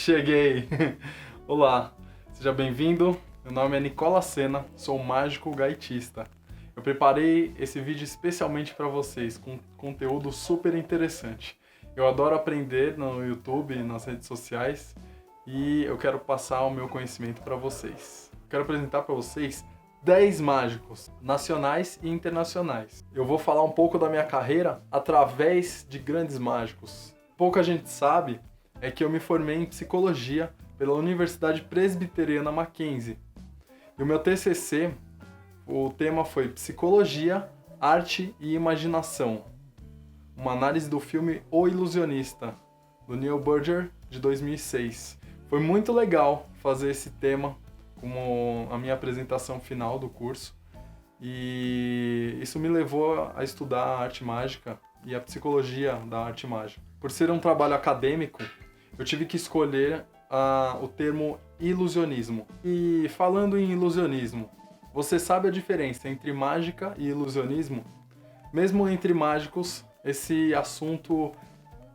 Cheguei! Olá, seja bem-vindo. Meu nome é Nicola Sena, sou mágico gaitista. Eu preparei esse vídeo especialmente para vocês, com conteúdo super interessante. Eu adoro aprender no YouTube, nas redes sociais, e eu quero passar o meu conhecimento para vocês. Quero apresentar para vocês 10 mágicos, nacionais e internacionais. Eu vou falar um pouco da minha carreira através de grandes mágicos. Pouca gente sabe é que eu me formei em psicologia pela Universidade Presbiteriana Mackenzie. E o meu TCC, o tema foi Psicologia, Arte e Imaginação. Uma análise do filme O Ilusionista, do Neil Berger, de 2006. Foi muito legal fazer esse tema como a minha apresentação final do curso. E isso me levou a estudar a arte mágica e a psicologia da arte mágica. Por ser um trabalho acadêmico, eu tive que escolher o termo ilusionismo. E falando em ilusionismo, você sabe a diferença entre mágica e ilusionismo? Mesmo entre mágicos, esse assunto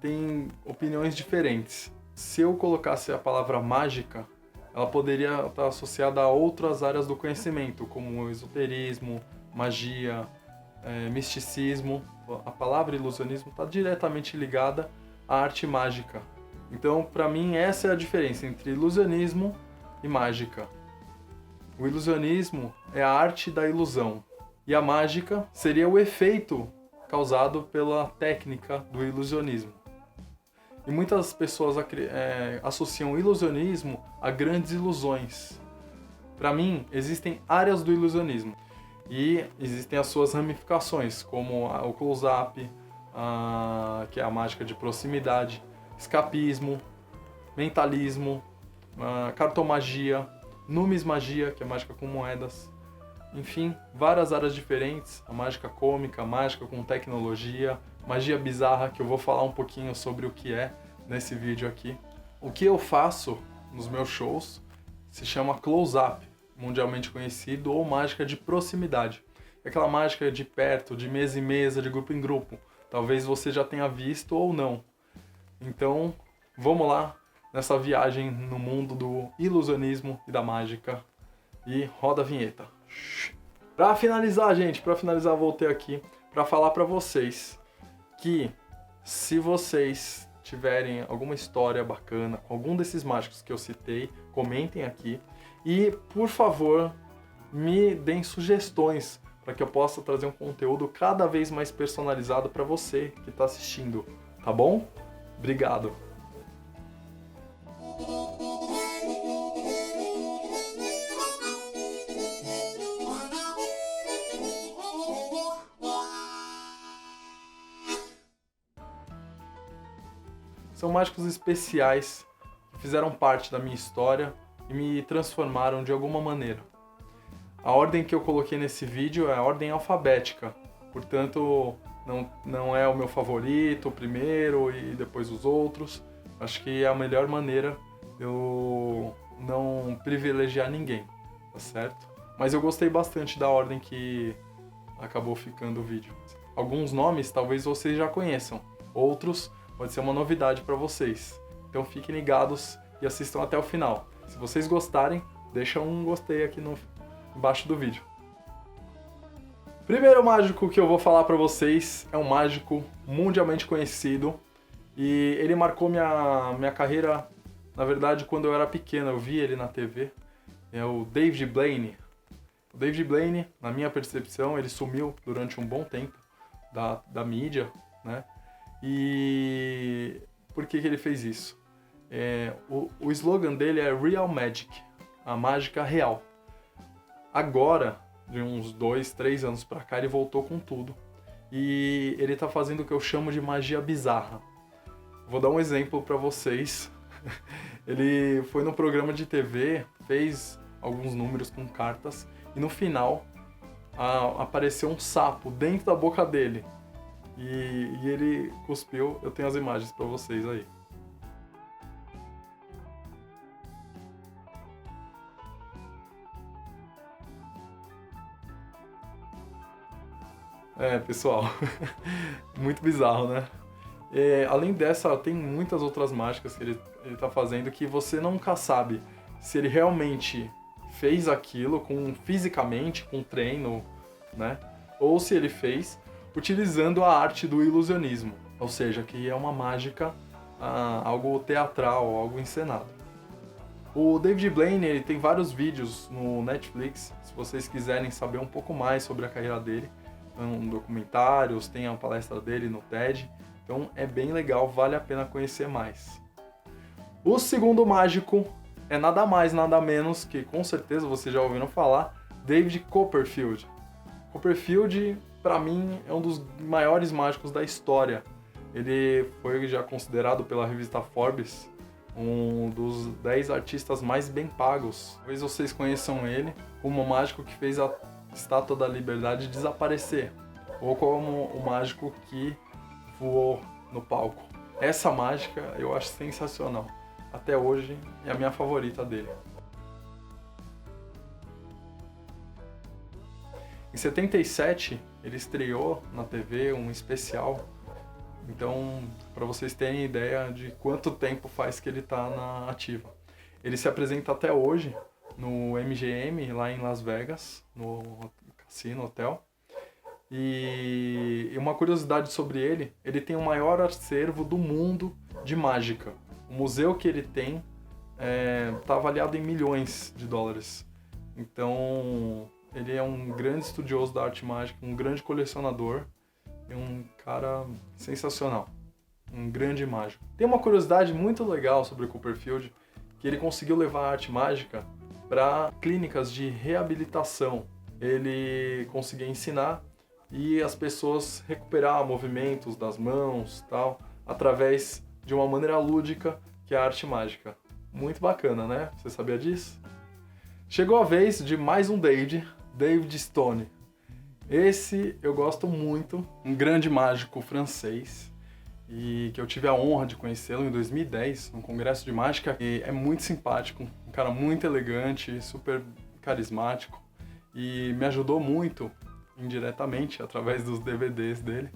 tem opiniões diferentes. Se eu colocasse a palavra mágica, ela poderia estar associada a outras áreas do conhecimento, como o esoterismo, magia, misticismo. A palavra ilusionismo está diretamente ligada à arte mágica. Então, para mim, essa é a diferença entre ilusionismo e mágica. O ilusionismo é a arte da ilusão, e a mágica seria o efeito causado pela técnica do ilusionismo. E muitas pessoas associam o ilusionismo a grandes ilusões. Para mim, existem áreas do ilusionismo, e existem as suas ramificações, como o close-up, que é a mágica de proximidade, escapismo, mentalismo, cartomagia, numismagia, que é mágica com moedas, enfim, várias áreas diferentes, a mágica cômica, a mágica com tecnologia, magia bizarra, que eu vou falar um pouquinho sobre o que é nesse vídeo aqui. O que eu faço nos meus shows se chama close-up, mundialmente conhecido, ou mágica de proximidade. É aquela mágica de perto, de mesa em mesa, de grupo em grupo. Talvez você já tenha visto ou não. Então, vamos lá nessa viagem no mundo do ilusionismo e da mágica. E roda a vinheta. Para finalizar, gente, voltei aqui para falar para vocês que se vocês tiverem alguma história bacana com algum desses mágicos que eu citei, comentem aqui e, por favor, me deem sugestões para que eu possa trazer um conteúdo cada vez mais personalizado para você que está assistindo, tá bom? Obrigado. São mágicos especiais que fizeram parte da minha história e me transformaram de alguma maneira. A ordem que eu coloquei nesse vídeo é a ordem alfabética, portanto não é o meu favorito, o primeiro e depois os outros. Acho que é a melhor maneira eu não privilegiar ninguém, tá certo? Mas eu gostei bastante da ordem que acabou ficando o vídeo. Alguns nomes talvez vocês já conheçam, outros pode ser uma novidade para vocês. Então fiquem ligados e assistam até o final. Se vocês gostarem, deixa um gostei aqui embaixo do vídeo. Primeiro mágico que eu vou falar para vocês é um mágico mundialmente conhecido e ele marcou minha carreira, na verdade, quando eu era pequeno. Eu vi ele na TV. É o David Blaine. O David Blaine, na minha percepção, ele sumiu durante um bom tempo da mídia, né? E por que ele fez isso? O slogan dele é Real Magic, a mágica real. Agora, de uns 2, 3 anos pra cá, ele voltou com tudo. E ele tá fazendo o que eu chamo de magia bizarra. Vou dar um exemplo pra vocês. Ele foi num programa de TV, fez alguns números com cartas, e no final apareceu um sapo dentro da boca dele. E ele cuspiu. Eu tenho as imagens pra vocês aí. Pessoal, muito bizarro, né? Além dessa, tem muitas outras mágicas que ele tá fazendo que você nunca sabe se ele realmente fez aquilo fisicamente, com treino, né? Ou se ele fez utilizando a arte do ilusionismo, ou seja, que é uma mágica, algo teatral, algo encenado. O David Blaine, ele tem vários vídeos no Netflix, se vocês quiserem saber um pouco mais sobre a carreira dele, documentários, tem a palestra dele no TED, então é bem legal, vale a pena conhecer mais. O segundo mágico é nada mais, nada menos que, com certeza vocês já ouviram falar, David Copperfield. Copperfield, para mim, é um dos maiores mágicos da história. Ele foi já considerado pela revista Forbes um dos 10 artistas mais bem pagos. Talvez vocês conheçam ele como o mágico que fez a Estátua da Liberdade desaparecer, ou como o mágico que voou no palco. Essa mágica eu acho sensacional. Até hoje é a minha favorita dele. Em 77, ele estreou na TV um especial. Então, para vocês terem ideia de quanto tempo faz que ele está na ativa. Ele se apresenta até hoje no MGM, lá em Las Vegas, no Cassino Hotel. E uma curiosidade sobre ele tem o maior acervo do mundo de mágica. O museu que ele tem está avaliado em milhões de dólares. Então, ele é um grande estudioso da arte mágica, um grande colecionador e um cara sensacional, um grande mágico. Tem uma curiosidade muito legal sobre o Copperfield, que ele conseguiu levar a arte mágica para clínicas de reabilitação. Ele conseguia ensinar e as pessoas recuperar movimentos das mãos, tal, através de uma maneira lúdica, que é a arte mágica. Muito bacana, né? Você sabia disso? Chegou a vez de mais um David Stone. Esse eu gosto muito, um grande mágico francês, e que eu tive a honra de conhecê-lo em 2010, num congresso de mágica. E é muito simpático, um cara muito elegante, super carismático, e me ajudou muito, indiretamente, através dos DVDs dele,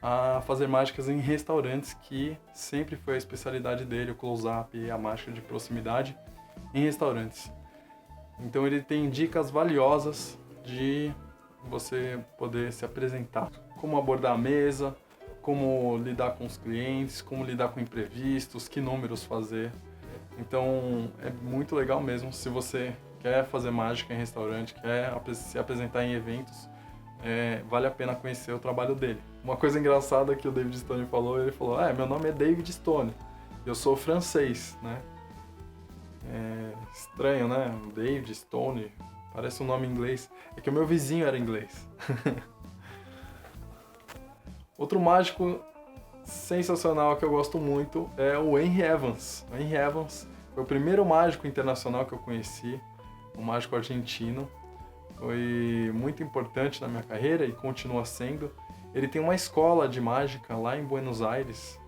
a fazer mágicas em restaurantes, que sempre foi a especialidade dele, o close-up e a mágica de proximidade em restaurantes. Então ele tem dicas valiosas de você poder se apresentar, como abordar a mesa, como lidar com os clientes, como lidar com imprevistos, que números fazer. Então é muito legal mesmo. Se você quer fazer mágica em restaurante, quer se apresentar em eventos, vale a pena conhecer o trabalho dele. Uma coisa engraçada que o David Stone falou, ele falou: meu nome é David Stone, eu sou francês, né? Estranho, né? David Stone, parece um nome em inglês. É que o meu vizinho era inglês. Outro mágico sensacional que eu gosto muito é o Henry Evans. O Henry Evans foi o primeiro mágico internacional que eu conheci, um mágico argentino. Foi muito importante na minha carreira e continua sendo. Ele tem uma escola de mágica lá em Buenos Aires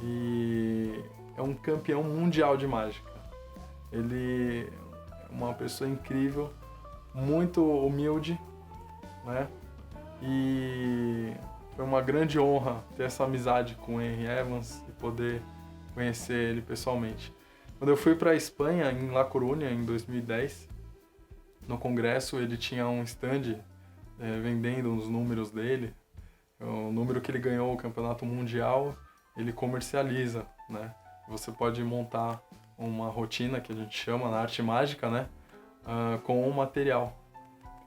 e é um campeão mundial de mágica. Ele é uma pessoa incrível, muito humilde, né? E foi uma grande honra ter essa amizade com o Henry Evans e poder conhecer ele pessoalmente. Quando eu fui para a Espanha, em La Coruña, em 2010, no congresso ele tinha um stand vendendo os números dele. O número que ele ganhou o campeonato mundial, ele comercializa, né? Você pode montar uma rotina, que a gente chama na arte mágica, né? Com o material.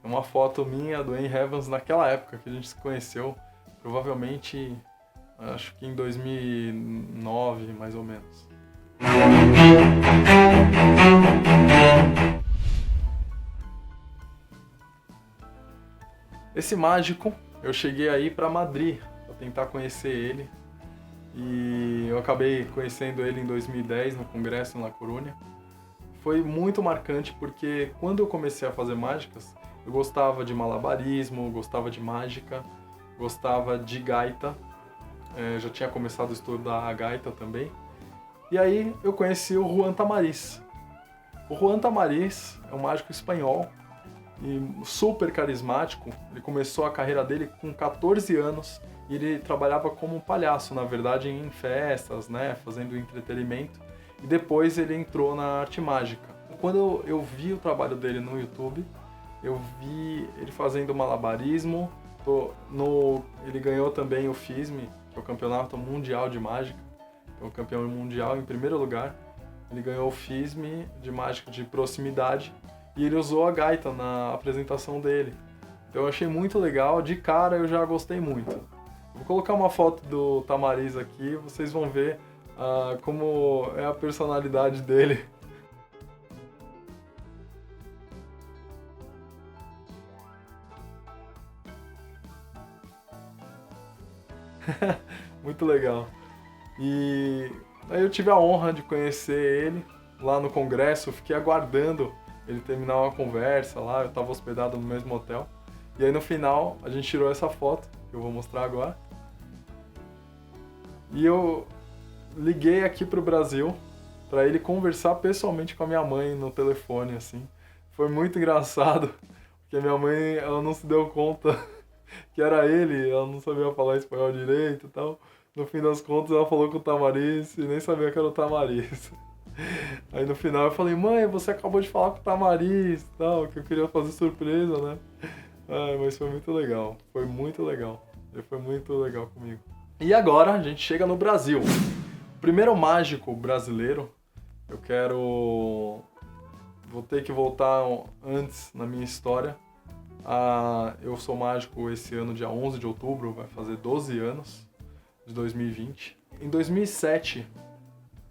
É uma foto minha do Henry Evans naquela época que a gente se conheceu, provavelmente, acho que em 2009, mais ou menos. Esse mágico, eu cheguei aí para Madrid para tentar conhecer ele, e eu acabei conhecendo ele em 2010 no congresso em La Coruña. Foi muito marcante porque quando eu comecei a fazer mágicas, eu gostava de malabarismo, gostava de mágica, gostava de gaita, já tinha começado a estudar a gaita também. E aí eu conheci o Juan Tamariz. O Juan Tamariz é um mágico espanhol e super carismático. Ele começou a carreira dele com 14 anos e ele trabalhava como palhaço, na verdade, em festas, né, fazendo entretenimento, e depois ele entrou na arte mágica. Quando eu vi o trabalho dele no YouTube, eu vi ele fazendo malabarismo, ele ganhou também o FISM, que é o Campeonato Mundial de Mágica, é o campeão mundial em primeiro lugar. Ele ganhou o FISM de mágica de proximidade e ele usou a gaita na apresentação dele. Então eu achei muito legal, de cara eu já gostei muito. Vou colocar uma foto do Tamariz aqui, vocês vão ver como é a personalidade dele. Muito legal. E aí eu tive a honra de conhecer ele lá no congresso, fiquei aguardando ele terminar uma conversa lá, eu estava hospedado no mesmo hotel. E aí no final a gente tirou essa foto, que eu vou mostrar agora. E eu liguei aqui pro Brasil para ele conversar pessoalmente com a minha mãe no telefone, assim. Foi muito engraçado, porque a minha mãe, ela não se deu conta que era ele, ela não sabia falar espanhol direito e tal. No fim das contas, ela falou com o Tamariz e nem sabia que era o Tamariz. Aí no final eu falei, mãe, você acabou de falar com o Tamariz e tal, que eu queria fazer surpresa, né? Mas foi muito legal, foi muito legal. Ele foi muito legal comigo. E agora a gente chega no Brasil. O primeiro mágico brasileiro, vou ter que voltar antes na minha história. Eu sou mágico esse ano, dia 11 de outubro, vai fazer 12 anos, de 2020. Em 2007,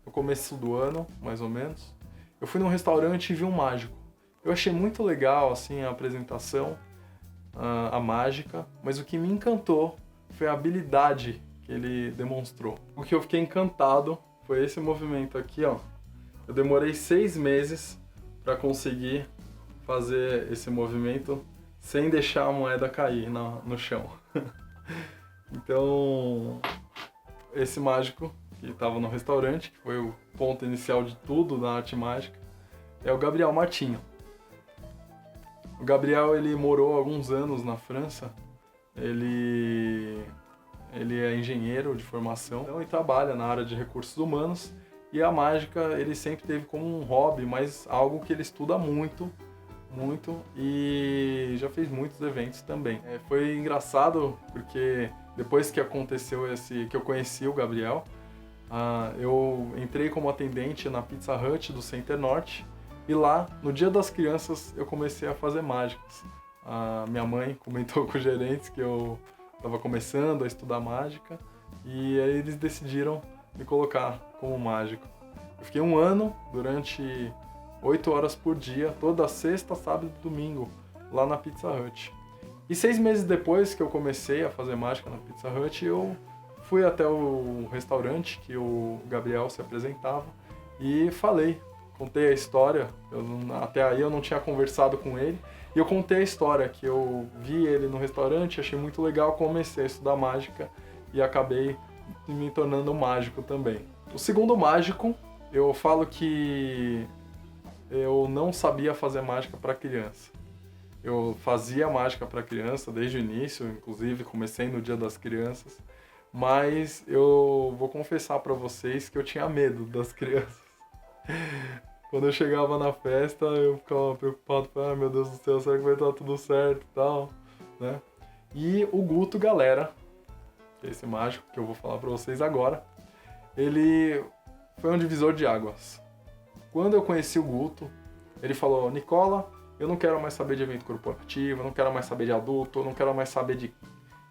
no começo do ano, mais ou menos, eu fui num restaurante e vi um mágico. Eu achei muito legal, assim, a apresentação, a mágica, mas o que me encantou foi a habilidade que ele demonstrou. O que eu fiquei encantado foi esse movimento aqui, ó. Eu demorei 6 meses para conseguir fazer esse movimento sem deixar a moeda cair no chão. Então, esse mágico que estava no restaurante, que foi o ponto inicial de tudo na arte mágica, é o Gabriel Martinho. O Gabriel, ele morou alguns anos na França, ele é engenheiro de formação e trabalha na área de recursos humanos, e a mágica ele sempre teve como um hobby, mas algo que ele estuda muito, e já fez muitos eventos também. Foi engraçado porque depois que aconteceu que eu conheci o Gabriel, eu entrei como atendente na Pizza Hut do Center Norte, e lá, no Dia das Crianças, eu comecei a fazer mágicas. A minha mãe comentou com os gerentes que eu estava começando a estudar mágica, e aí eles decidiram me colocar como mágico. Eu fiquei um ano, durante 8 horas por dia, toda sexta, sábado e domingo, lá na Pizza Hut. E 6 meses depois que eu comecei a fazer mágica na Pizza Hut, eu fui até o restaurante que o Gabriel se apresentava e contei a história. Até aí eu não tinha conversado com ele, e eu contei a história, que eu vi ele no restaurante, achei muito legal, comecei a estudar mágica e acabei me tornando mágico também. O segundo mágico, eu falo que eu não sabia fazer mágica para criança. Eu fazia mágica para criança desde o início, inclusive comecei no Dia das Crianças, mas eu vou confessar para vocês que eu tinha medo das crianças. Quando eu chegava na festa, eu ficava preocupado, meu Deus do céu, será que vai estar tudo certo e tal, né? E o Guto Galera, que é esse mágico que eu vou falar para vocês agora, ele foi um divisor de águas. Quando eu conheci o Guto, ele falou, Nicola, eu não quero mais saber de evento corporativo, eu não quero mais saber de adulto, eu não quero mais saber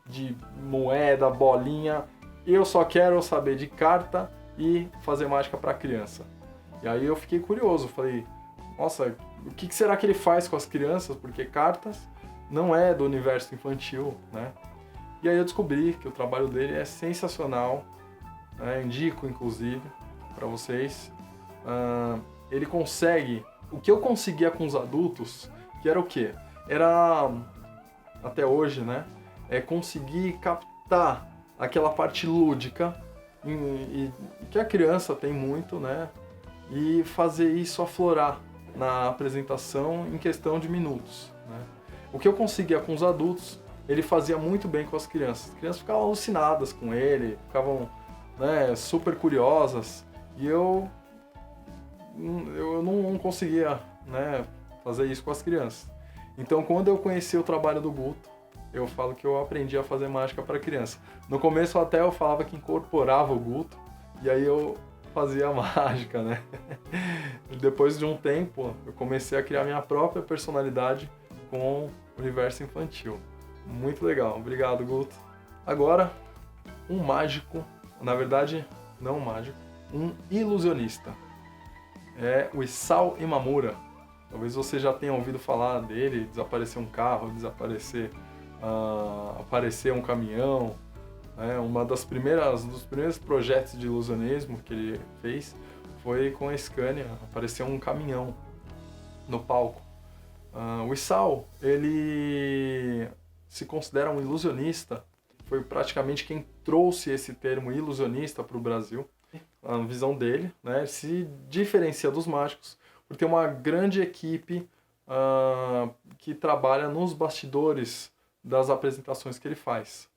de moeda, bolinha, eu só quero saber de carta e fazer mágica para criança. E aí eu fiquei curioso, falei, nossa, o que será que ele faz com as crianças? Porque cartas não é do universo infantil, né? E aí eu descobri que o trabalho dele é sensacional, né? Indico, inclusive, para vocês. Ele consegue, o que eu conseguia com os adultos, que era o quê? Era, até hoje, né? É conseguir captar aquela parte lúdica, que a criança tem muito, né? E fazer isso aflorar na apresentação em questão de minutos, né? O que eu conseguia com os adultos, ele fazia muito bem com as crianças. As crianças ficavam alucinadas com ele, ficavam, né, super curiosas, e eu não conseguia, né, fazer isso com as crianças. Então, quando eu conheci o trabalho do Guto, eu falo que eu aprendi a fazer mágica para criança. No começo até eu falava que incorporava o Guto, e aí eu fazia mágica, né? Depois de um tempo, eu comecei a criar minha própria personalidade com o universo infantil. Muito legal, obrigado, Guto. Agora, um mágico, na verdade, não um mágico, um ilusionista. É o Isao Imamura. Talvez você já tenha ouvido falar dele, desaparecer um carro, aparecer um caminhão. Né? Dos primeiros projetos de ilusionismo que ele fez foi com a Scania, apareceu um caminhão no palco. O Isao, ele se considera um ilusionista, foi praticamente quem trouxe esse termo ilusionista para o Brasil. A visão dele, né, se diferencia dos mágicos por ter uma grande equipe que trabalha nos bastidores das apresentações que ele faz.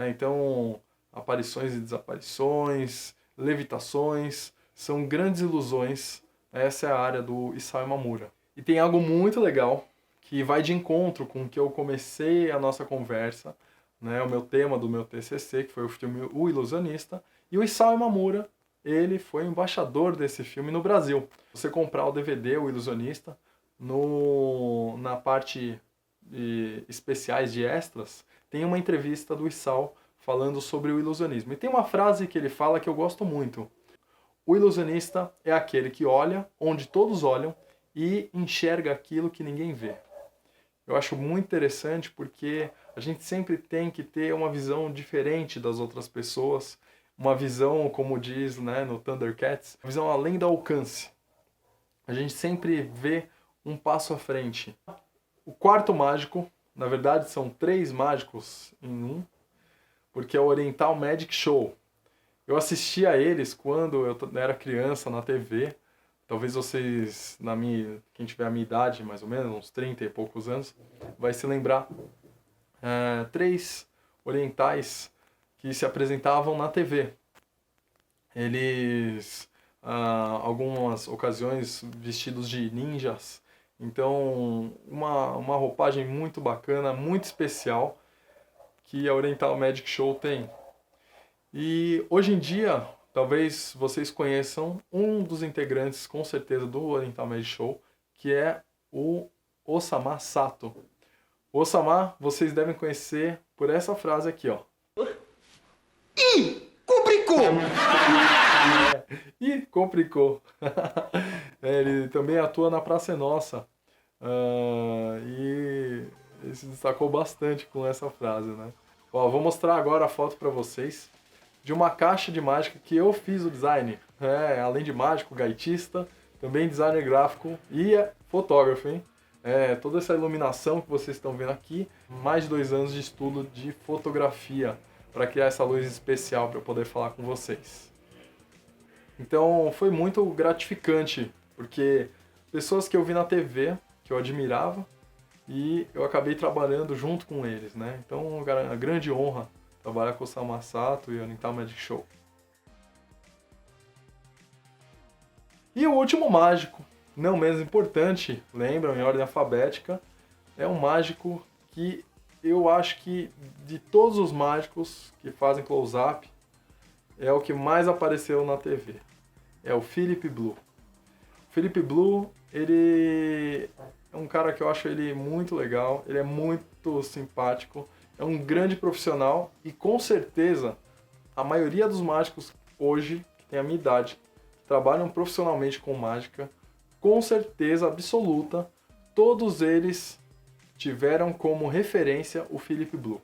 Então, aparições e desaparições, levitações, são grandes ilusões. Essa é a área do Isao Imamura. E tem algo muito legal que vai de encontro com o que eu comecei a nossa conversa, né, o meu tema do meu TCC, que foi o filme O Ilusionista, e o Isao Imamura, ele foi embaixador desse filme no Brasil. Você comprar o DVD, O Ilusionista, na parte de especiais de extras, tem uma entrevista do Isao falando sobre o ilusionismo. E tem uma frase que ele fala que eu gosto muito. O ilusionista é aquele que olha onde todos olham e enxerga aquilo que ninguém vê. Eu acho muito interessante porque a gente sempre tem que ter uma visão diferente das outras pessoas, uma visão, como diz, né, no Thundercats, uma visão além do alcance. A gente sempre vê um passo à frente. O quarto mágico, na verdade são 3 mágicos em um, porque é o Oriental Magic Show. Eu assisti a eles quando eu era criança na TV. Talvez vocês, quem tiver a minha idade, mais ou menos, uns 30 e poucos anos, vai se lembrar. 3 orientais que se apresentavam na TV. Eles, algumas ocasiões, vestidos de ninjas. Então, uma roupagem muito bacana, muito especial, que a Oriental Magic Show tem. E hoje em dia, talvez vocês conheçam um dos integrantes, com certeza, do Oriental Magic Show, que é o Osama Sato. O Osama, vocês devem conhecer por essa frase aqui, ó. Ih, complicou! Ih, complicou. Ele também atua na Praça é Nossa. E ele se destacou bastante com essa frase, né? Ó, vou mostrar agora a foto para vocês de uma caixa de mágica que eu fiz o design. Além de mágico, gaitista, também designer gráfico e fotógrafo, hein? Toda essa iluminação que vocês estão vendo aqui, mais de 2 anos de estudo de fotografia para criar essa luz especial para eu poder falar com vocês. Então foi muito gratificante, porque pessoas que eu vi na TV, que eu admirava, e eu acabei trabalhando junto com eles, né? Então é uma grande honra trabalhar com o Osama Sato e o Oriental Magic Show. E o último mágico, não menos importante, lembram, em ordem alfabética, é um mágico que eu acho que de todos os mágicos que fazem close-up, é o que mais apareceu na TV. É o Philip Blue. O Philip Blue, ele é um cara que eu acho ele muito legal, ele é muito simpático, é um grande profissional e com certeza a maioria dos mágicos hoje, que tem a minha idade, que trabalham profissionalmente com mágica, com certeza absoluta, todos eles tiveram como referência o Philip Blue.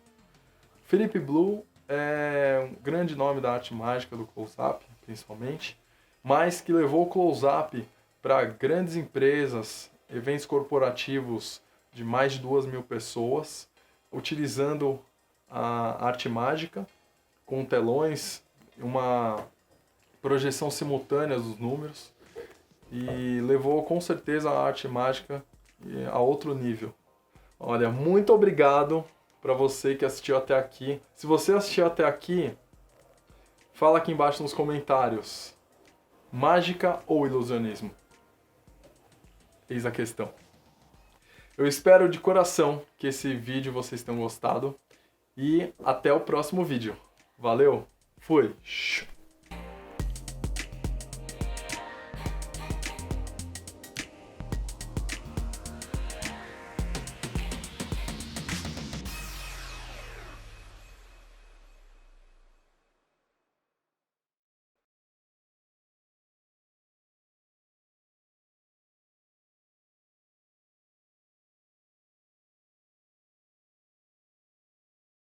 Philip Blue é um grande nome da arte mágica, do close-up, principalmente, mas que levou o close-up para grandes empresas, eventos corporativos de mais de 2.000 pessoas, utilizando a arte mágica, com telões, uma projeção simultânea dos números, e levou com certeza a arte mágica a outro nível. Olha, muito obrigado para você que assistiu até aqui. Se você assistiu até aqui, fala aqui embaixo nos comentários. Mágica ou ilusionismo? Eis a questão. Eu espero de coração que esse vídeo vocês tenham gostado. E até o próximo vídeo. Valeu, fui!